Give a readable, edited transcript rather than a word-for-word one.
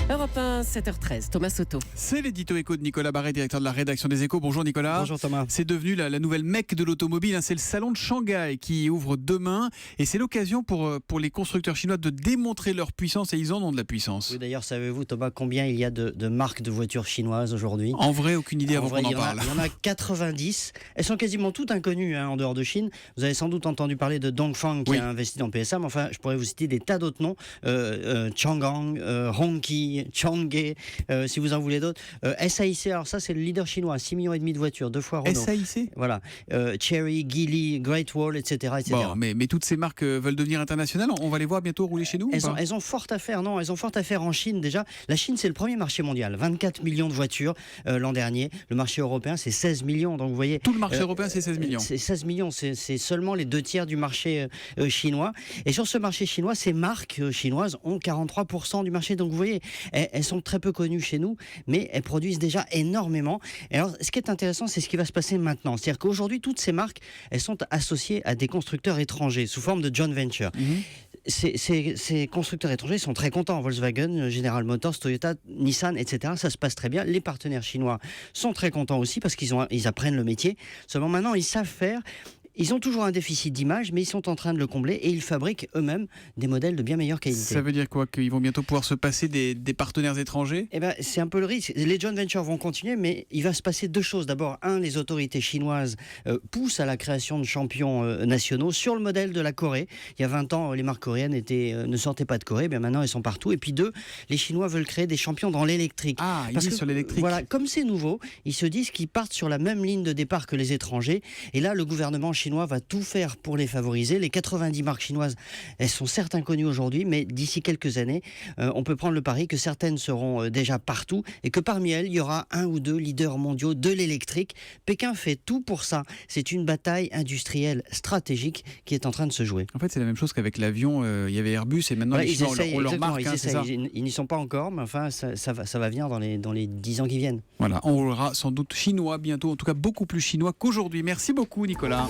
Europe 1, 7h13, Thomas Soto. C'est l'édito éco de Nicolas Barret, directeur de la rédaction des Échos. Bonjour Nicolas. Bonjour Thomas. C'est devenu la nouvelle Mecque de l'automobile. C'est le salon de Shanghai qui ouvre demain. Et c'est l'occasion pour les constructeurs chinois de démontrer leur puissance. Et ils en ont de la puissance. Oui, d'ailleurs, savez-vous Thomas combien il y a de marques de voitures chinoises aujourd'hui? En vrai, aucune idée avant qu'on en parle. Il y en a 90. Elles sont quasiment toutes inconnues en dehors de Chine. Vous avez sans doute entendu parler de Dongfeng qui a investi dans PSA. Mais enfin, je pourrais vous citer des tas d'autres noms. Changang, Hongqi, Changhe, si vous en voulez d'autres. SAIC, alors ça c'est le leader chinois, 6,5 millions de voitures, 2 fois Renault. SAIC. Voilà. Chery, Geely, Great Wall, etc. Bon, mais toutes ces marques veulent devenir internationales. On va les voir bientôt rouler chez nous. Elles ont fort à faire, non? Elles ont fort à faire en Chine déjà. La Chine, c'est le premier marché mondial. 24 millions de voitures l'an dernier. Le marché européen, c'est 16 millions. Donc vous voyez. Tout le marché européen, c'est 16 millions. C'est 16 millions. C'est seulement les 2/3 du marché chinois. Et sur ce marché chinois, ces marques chinoises ont 43% du marché. Donc vous voyez, elles sont très peu connues chez nous, mais elles produisent déjà énormément. Et alors, ce qui est intéressant, c'est ce qui va se passer maintenant. C'est-à-dire qu'aujourd'hui, toutes ces marques, elles sont associées à des constructeurs étrangers sous forme de joint venture. Ces constructeurs étrangers sont très contents. Volkswagen, General Motors, Toyota, Nissan, etc. Ça se passe très bien. Les partenaires chinois sont très contents aussi parce qu'ils apprennent le métier. Seulement maintenant, ils savent faire. Ils ont toujours un déficit d'image, mais ils sont en train de le combler et ils fabriquent eux-mêmes des modèles de bien meilleure qualité. Ça veut dire quoi? Qu'ils vont bientôt pouvoir se passer des partenaires étrangers? Eh ben, c'est un peu le risque. Les joint ventures vont continuer, mais il va se passer deux choses. D'abord, les autorités chinoises poussent à la création de champions nationaux sur le modèle de la Corée. Il y a 20 ans, les marques coréennes ne sortaient pas de Corée. Bien maintenant, elles sont partout. Et puis deux, les Chinois veulent créer des champions dans l'électrique. Ah, ils misent sur l'électrique. Voilà, comme c'est nouveau, ils se disent qu'ils partent sur la même ligne de départ que les étrangers. Et là, le gouvernement chinois va tout faire pour les favoriser. Les 90 marques chinoises, elles sont certes inconnues aujourd'hui, mais d'ici quelques années, on peut prendre le pari que certaines seront déjà partout et que parmi elles, il y aura 1 ou 2 leaders mondiaux de l'électrique. Pékin fait tout pour ça. C'est une bataille industrielle stratégique qui est en train de se jouer. En fait, c'est la même chose qu'avec l'avion. Il y avait Airbus et maintenant les Chinois ont leur marque. Ils n'y sont pas encore, mais enfin, ça va venir dans les 10 ans qui viennent. Voilà, on roulera sans doute chinois bientôt, en tout cas beaucoup plus chinois qu'aujourd'hui. Merci beaucoup Nicolas.